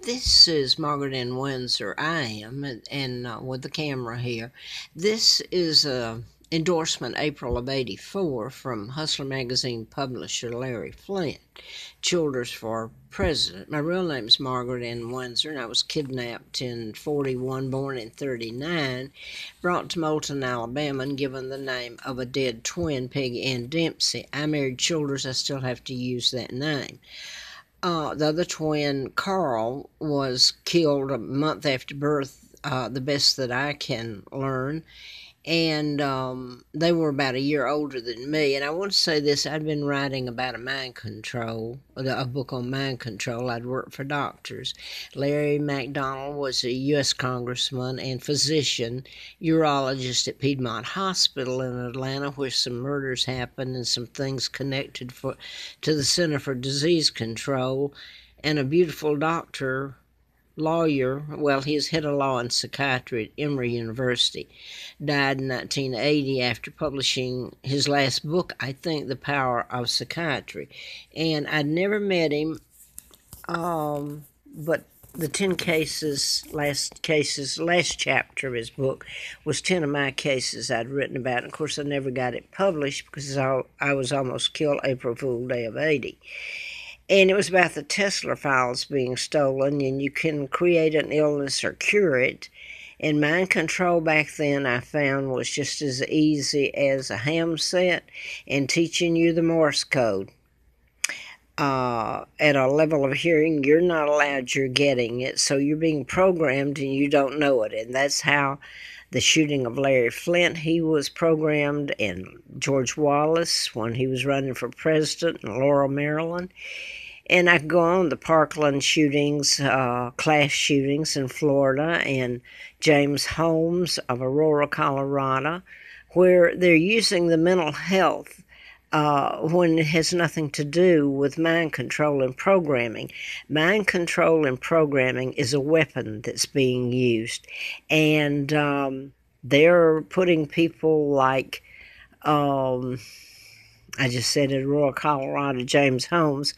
This is Margaret in Windsor. I am, and with the camera here. This is a endorsement April of '84 from Hustler magazine publisher Larry Flynt. Childers for President. My real name is Margaret in Windsor, and I was kidnapped in '41, born in '39, brought to Moulton, Alabama, and given the name of a dead twin, Peggy Ann Dempsey. I married Childers. I still have to use that name. The other twin, Carl, was killed a month after birth, the best that I can learn. And they were about a year older than me. And I want to say this, I'd been writing about a book on mind control. I'd worked for doctors. Larry McDonald was a U.S. congressman and physician, urologist at Piedmont Hospital in Atlanta, where some murders happened and some things connected to the Center for Disease Control, and a beautiful doctor, lawyer. Well, he's head of law and psychiatry at Emory University. Died in 1980 after publishing his last book, I think, The Power of Psychiatry. And I'd never met him, but the 10 cases, last chapter of his book was 10 of my cases I'd written about. And of course, I never got it published because I was almost killed April Fool Day of '80. And it was about the Tesla files being stolen, and you can create an illness or cure it. And mind control back then, I found, was just as easy as a ham set and teaching you the Morse code. At a level of hearing you're not allowed, you're getting it, so you're being programmed and you don't know it. And that's how the shooting of Larry Flynt, he was programmed, and George Wallace when he was running for president in Laurel, Maryland. And I could go on, the Parkland shootings, class shootings in Florida, and James Holmes of Aurora, Colorado, where they're using the mental health when it has nothing to do with mind control and programming. Mind control and programming is a weapon that's being used. And they're putting people like, I just said in Aurora, Colorado, James Holmes,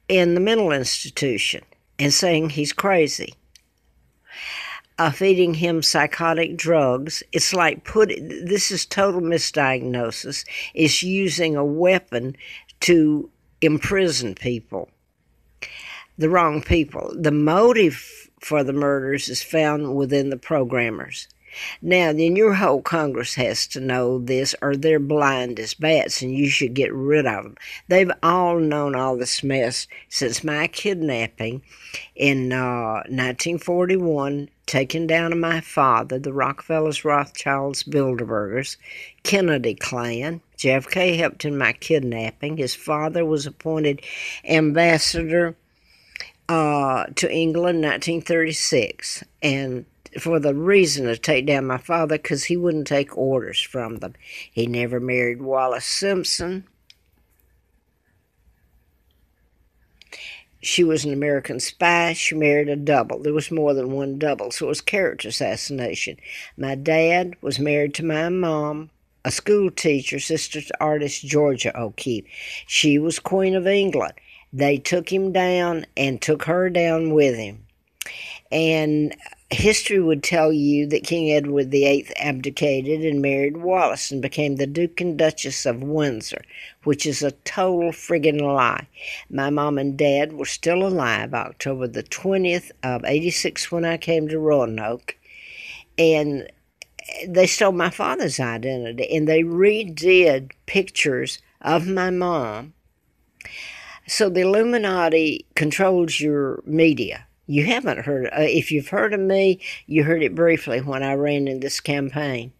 in the mental institution and saying he's crazy. Feeding him psychotic drugs. It's like this is total misdiagnosis. It's using a weapon to imprison people, the wrong people. The motive for the murders is found within the programmers. Now, then your whole Congress has to know this, or they're blind as bats, and you should get rid of them. They've all known all this mess since my kidnapping in 1941, taking down of my father, the Rockefellers, Rothschilds, Bilderbergers, Kennedy clan. JFK helped in my kidnapping. His father was appointed ambassador to England in 1936, and for the reason to take down my father, because he wouldn't take orders from them. He never married Wallace Simpson. She was an American spy. She married a double. There was more than one double, so it was character assassination. My dad was married to my mom, a school teacher, sister to artist Georgia O'Keeffe. She was Queen of England. They took him down and took her down with him. And history would tell you that King Edward VIII abdicated and married Wallace and became the Duke and Duchess of Windsor, which is a total friggin' lie. My mom and dad were still alive October the 20th of '86 when I came to Roanoke, and they stole my father's identity, and they redid pictures of my mom. So the Illuminati controls your media. You haven't heard, if you've heard of me, you heard it briefly when I ran in this campaign.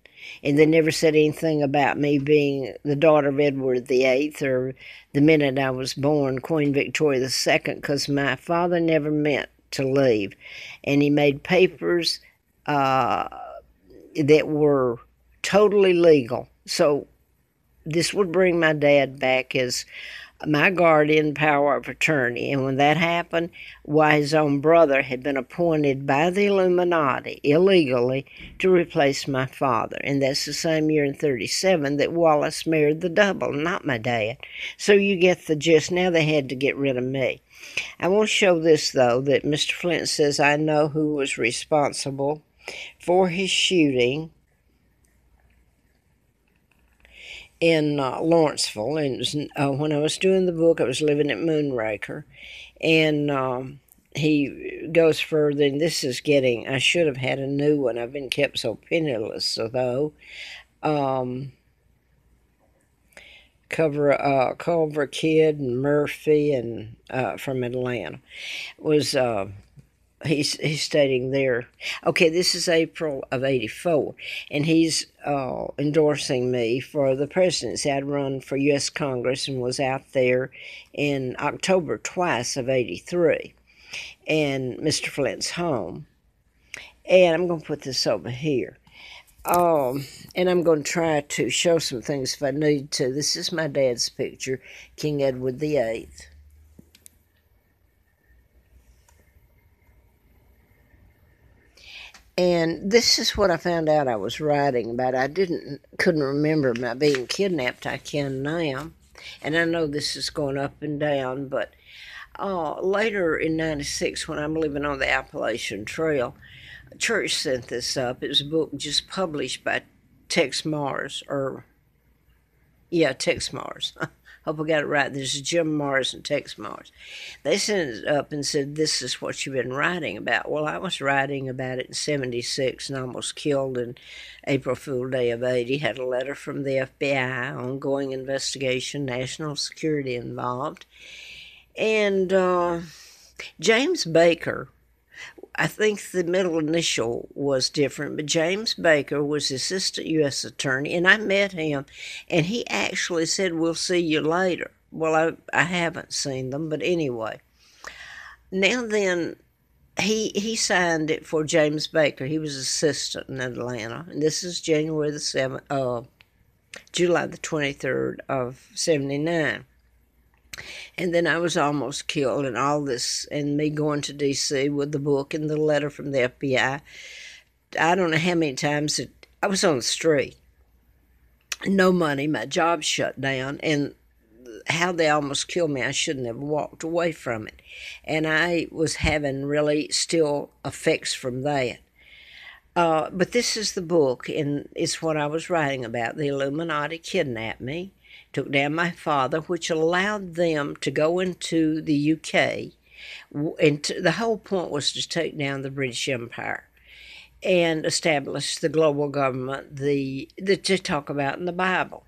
And they never said anything about me being the daughter of Edward VIII or the minute I was born, Queen Victoria II, because my father never meant to leave. And he made papers that were totally legal. So this would bring my dad back as my guardian power of attorney. And when that happened, why, his own brother had been appointed by the Illuminati illegally to replace my father. And that's the same year in 37 that Wallace married the double, not my dad. So you get the gist. Now they had to get rid of me. I want to show this, though, that Mr. Flynt says, I know who was responsible for his shooting in Lawrenceville. And it was, when I was doing the book, I was living at Moonraker. And he goes further, and this is getting, I should have had a new one. I've been kept so penniless, so though. Culver Kid and Murphy and from Atlanta was he's stating there. Okay, this is April of '84, and he's endorsing me for the presidency. I'd run for U.S. Congress and was out there in October twice of '83, and Mr. Flynt's home. And I'm going to put this over here. And I'm going to try to show some things if I need to. This is my dad's picture, King Edward VIII. And this is what I found out I was writing about. I couldn't remember about being kidnapped. I can now. And I know this is going up and down, but later in '96, when I'm living on the Appalachian Trail, church sent this up. It was a book just published by Tex Mars, Tex Mars. Hope I got it right. This is Jim Mars and Tex Mars. They sent it up and said, this is what you've been writing about. Well, I was writing about it in '76 and almost killed in April Fool Day of '80. Had a letter from the FBI, ongoing investigation, national security involved. And James Baker, I think the middle initial was different, but James Baker was assistant U.S. attorney, and I met him, and he actually said, we'll see you later. Well, I haven't seen them, but anyway. Now then, he signed it for James Baker. He was assistant in Atlanta, and this is July the 23rd of '79. And then I was almost killed, and all this, and me going to D.C. with the book and the letter from the FBI. I don't know how many times I was on the street. No money, my job shut down, and how they almost killed me, I shouldn't have walked away from it. And I was having really still effects from that. But this is the book, and it's what I was writing about. The Illuminati kidnapped me, took down my father, which allowed them to go into the UK. And the whole point was to take down the British Empire and establish the global government that they talk about in the Bible.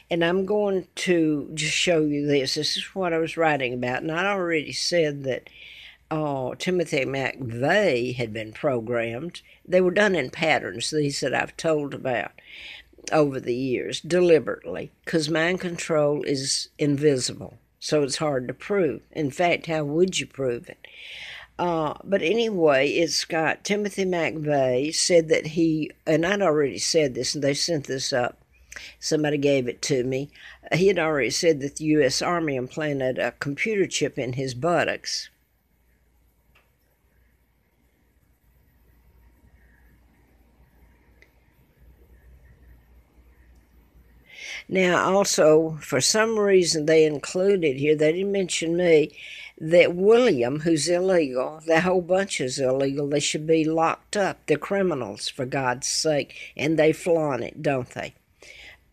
And I'm going to just show you this. This is what I was writing about. And I'd already said that Timothy McVeigh had been programmed. They were done in patterns, these that I've told about over the years, deliberately, because mind control is invisible, so it's hard to prove. In fact, how would you prove it? But anyway, it's got Timothy McVeigh said that and I'd already said this, and they sent this up. Somebody gave it to me. He had already said that the U.S. Army implanted a computer chip in his buttocks. Now, also, for some reason, they included here, they didn't mention me, that William, who's illegal, the whole bunch is illegal, they should be locked up. They're criminals, for God's sake, and they flaunt it, don't they?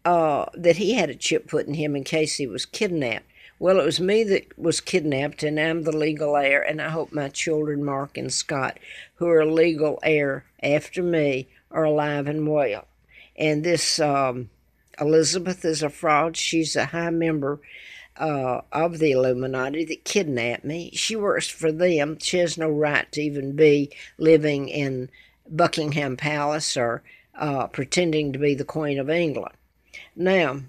That he had a chip put in him in case he was kidnapped. Well, it was me that was kidnapped, and I'm the legal heir, and I hope my children, Mark and Scott, who are legal heir after me, are alive and well. And this Elizabeth is a fraud. She's a high member of the Illuminati that kidnapped me. She works for them. She has no right to even be living in Buckingham Palace or pretending to be the Queen of England. Now,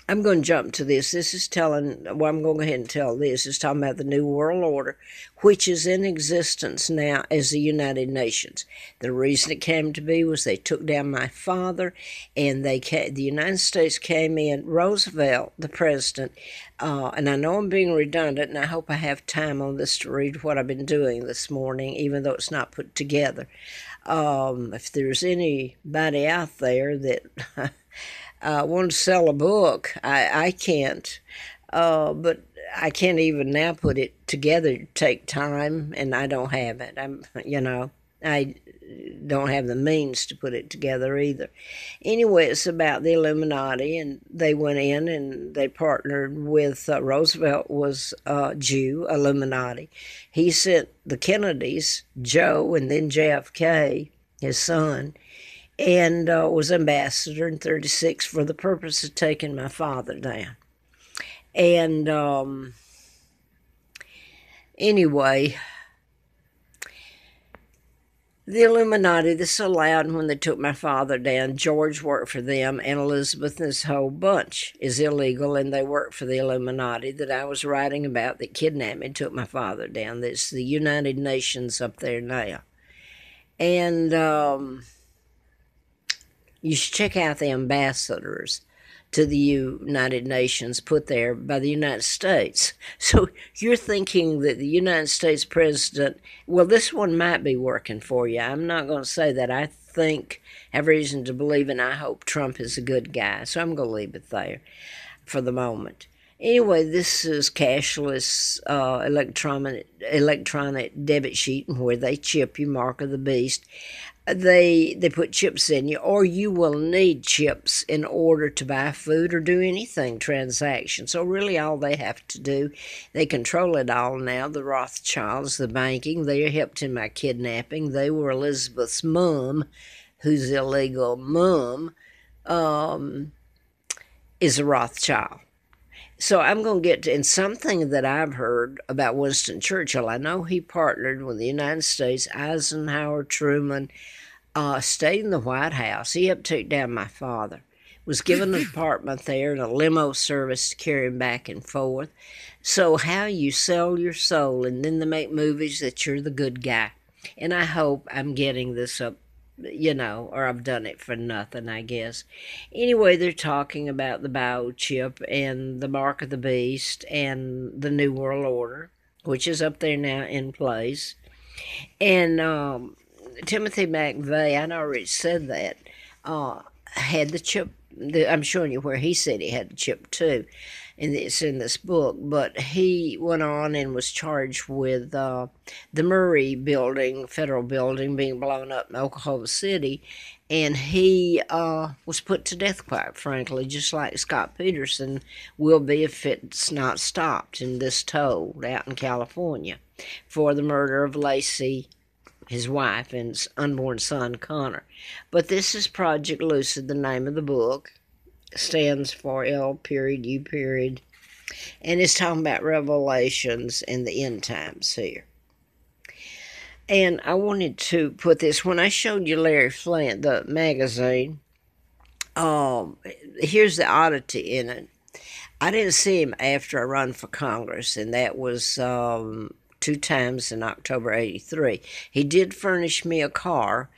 I'm going to jump to this. This is telling, well, I'm going to go ahead and tell this. It's talking about the New World Order, which is in existence now as the United Nations. The reason it came to be was they took down my father, and the United States came in. Roosevelt, the president, and I know I'm being redundant, and I hope I have time on this to read what I've been doing this morning, even though it's not put together. If there's anybody out there that want to sell a book, I can't. But I can't even now put it together. It'd take time, and I don't have it. I don't have the means to put it together either. Anyway, it's about the Illuminati, and they went in and they partnered with Roosevelt was Jew, Illuminati. He sent the Kennedys, Joe, and then JFK, his son, and was ambassador in 36 for the purpose of taking my father down. And anyway, the Illuminati, this allowed when they took my father down, George worked for them, and Elizabeth and this whole bunch is illegal, and they work for the Illuminati that I was writing about that kidnapped me and took my father down. That's the United Nations up there now. And you should check out the ambassadors to the United Nations put there by the United States. So you're thinking that the United States president, well, this one might be working for you. I'm not going to say that. I have reason to believe, and I hope Trump is a good guy. So I'm going to leave it there for the moment. Anyway, this is cashless electronic debit sheet where they chip you, mark of the beast. They put chips in you, or you will need chips in order to buy food or do anything transaction. So really all they have to do, they control it all now. The Rothschilds, the banking, they helped in my kidnapping. They were Elizabeth's mom, whose illegal mom is a Rothschild. So I'm going to get to, and something that I've heard about Winston Churchill, I know he partnered with the United States, Eisenhower, Truman, stayed in the White House. He helped take down my father, was given an apartment there and a limo service to carry him back and forth. So how you sell your soul, and then they make movies that you're the good guy. And I hope I'm getting this up, or I've done it for nothing, I guess. Anyway, they're talking about the biochip and the mark of the beast and the New World Order, which is up there now in place. And Timothy McVeigh, I'd already said that, had the chip. I'm showing you where he said he had the chip too, and it's in this book. But he went on and was charged with the Murray building, federal building, being blown up in Oklahoma City, and he was put to death, quite frankly, just like Scott Peterson will be if it's not stopped in this toll out in California for the murder of Lacey, his wife, and his unborn son, Connor. But this is Project Lucid, the name of the book. Stands for L period, U period. And it's talking about revelations and the end times here. And I wanted to put this, when I showed you Larry Flynt, the magazine, here's the oddity in it. I didn't see him after I run for Congress, and that was 2 times in October '83. He did furnish me a car.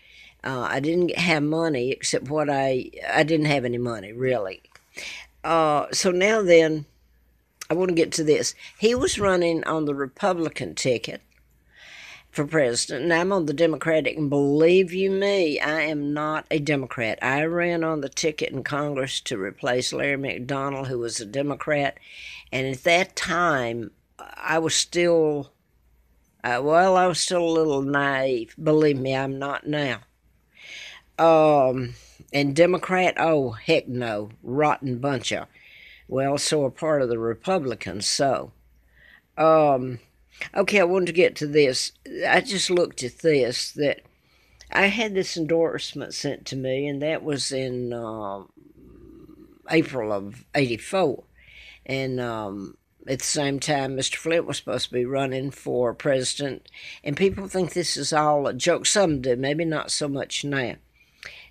I didn't have money except what I didn't have any money, really. So now then, I want to get to this. He was running on the Republican ticket for president, and I'm on the Democratic, and believe you me, I am not a Democrat. I ran on the ticket in Congress to replace Larry McDonald, who was a Democrat, and at that time, I was still... I was still a little naive. Believe me, I'm not now. And Democrat, oh, heck no. Rotten bunch of. Well, so a part of the Republicans, so. Okay, I wanted to get to this. I just looked at this, that I had this endorsement sent to me, and that was in April of '84. And at the same time, Mr. Flynt was supposed to be running for president, and people think this is all a joke. Some do, maybe not so much now.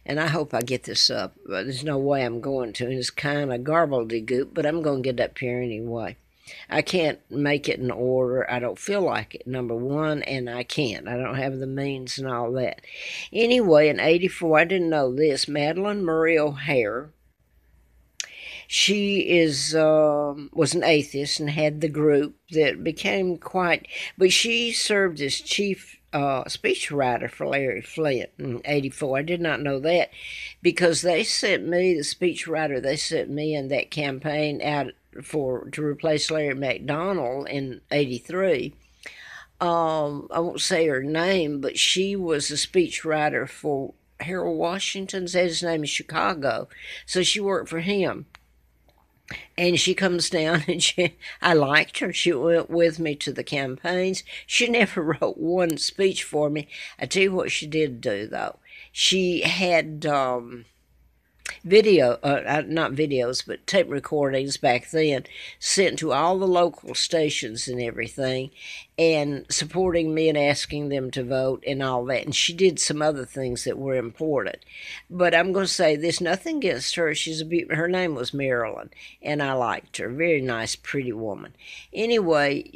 and I hope I get this up. There's no way I'm going to. It's kind of garbledy-goop, but I'm going to get up here anyway. I can't make it in order. I don't feel like it, number one, and I can't. I don't have the means and all that. Anyway, in 84, I didn't know this, Madeline Murray O'Hare, she was an atheist and had the group that became quite, but she served as chief speechwriter for Larry Flynt in 84. I did not know that because they sent me, the speechwriter, they sent me in that campaign out to replace Larry McDonald in 83. I won't say her name, but she was a speechwriter for Harold Washington, said his name is Chicago, so she worked for him. And she comes down and I liked her. She went with me to the campaigns. She never wrote one speech for me. I tell you what she did do, though. She had not videos, but tape recordings back then, sent to all the local stations and everything, and supporting me and asking them to vote and all that. And she did some other things that were important. But I'm going to say this, nothing against her. Her name was Marilyn, and I liked her. Very nice, pretty woman. Anyway,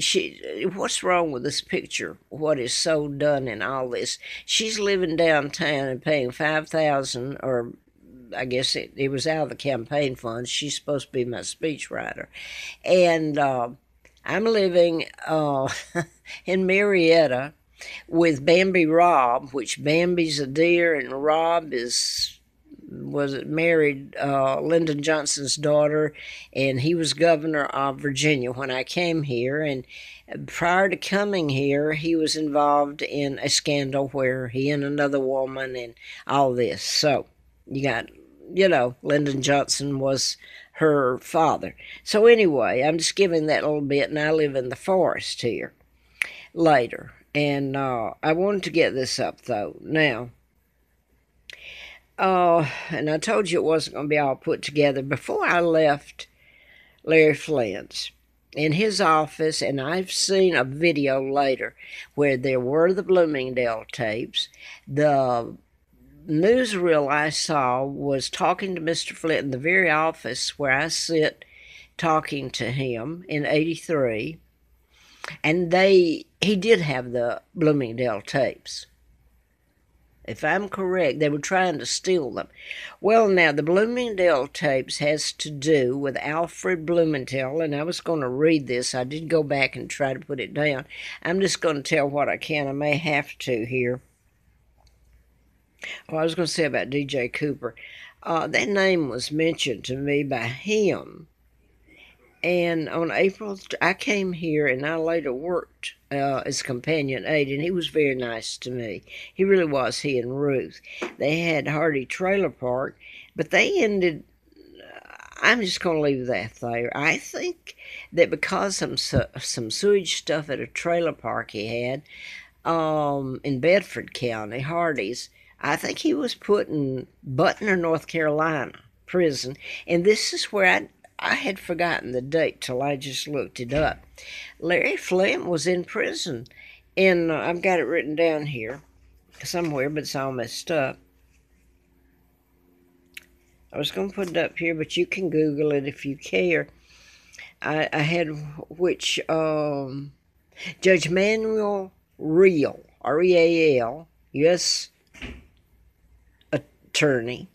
what's wrong with this picture? What is so done in all this? She's living downtown and paying $5,000, or I guess it was out of the campaign funds. She's supposed to be my speechwriter. And I'm living in Marietta with Bambi Robb, which Bambi's a deer and Robb was married Lyndon Johnson's daughter, and he was governor of Virginia when I came here. And prior to coming here, he was involved in a scandal where he and another woman and all this. So you got, Lyndon Johnson was her father. So anyway, I'm just giving that a little bit, and I live in the forest here later. And I wanted to get this up, though. Now, and I told you it wasn't going to be all put together. Before I left Larry Flynt's, in his office, and I've seen a video later where there were the Bloomingdale tapes. The newsreel I saw was talking to Mr. Flynt in the very office where I sit talking to him in 83, and he did have the Bloomingdale tapes. If I'm correct, they were trying to steal them. Well, now, the Bloomingdale tapes has to do with Alfred Blumenthal, and I was going to read this. I did go back and try to put it down. I'm just going to tell what I can. I may have to here. I was going to say about D.J. Cooper. That name was mentioned to me by him. And on I came here, and I later worked as companion aide, and he was very nice to me. He really was, he and Ruth. They had Hardy Trailer Park, but they ended, I'm just going to leave that there. I think that because of some sewage stuff at a trailer park he had in Bedford County, Hardy's, I think he was put in Butner, North Carolina prison, and this is where I had forgotten the date till I just looked it up. Larry Flynt was in prison, and I've got it written down here somewhere, but it's all messed up. I was going to put it up here, but you can Google it if you care. I had which Judge Manuel Real, R-E-A-L, U.S. attorney,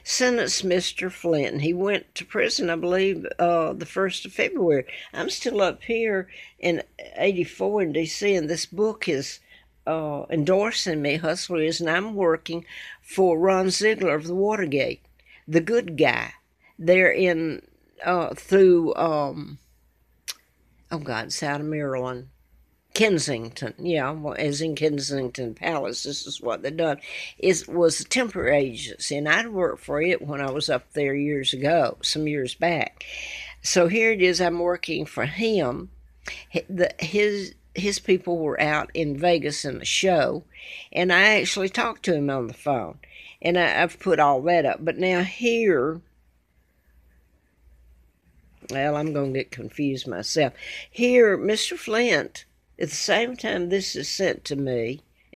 sentenced Mr. Flynt, and he went to prison, I believe, the 1st of February. I'm still up here in 84 in D.C., and this book is endorsing me, Hustler is, and I'm working for Ron Ziegler of the Watergate, the good guy. They're in, through, oh God, it's out of Maryland. Kensington, yeah, well, as in Kensington Palace, this is what they done. It was a temporary agency, and I'd worked for it when I was up there some years back. So here it is, I'm working for him. His people were out in Vegas in a show, and I actually talked to him on the phone, and I've put all that up. But now here, well, I'm going to get confused myself. Here, Mr. Flynt, at the same time this is sent to me,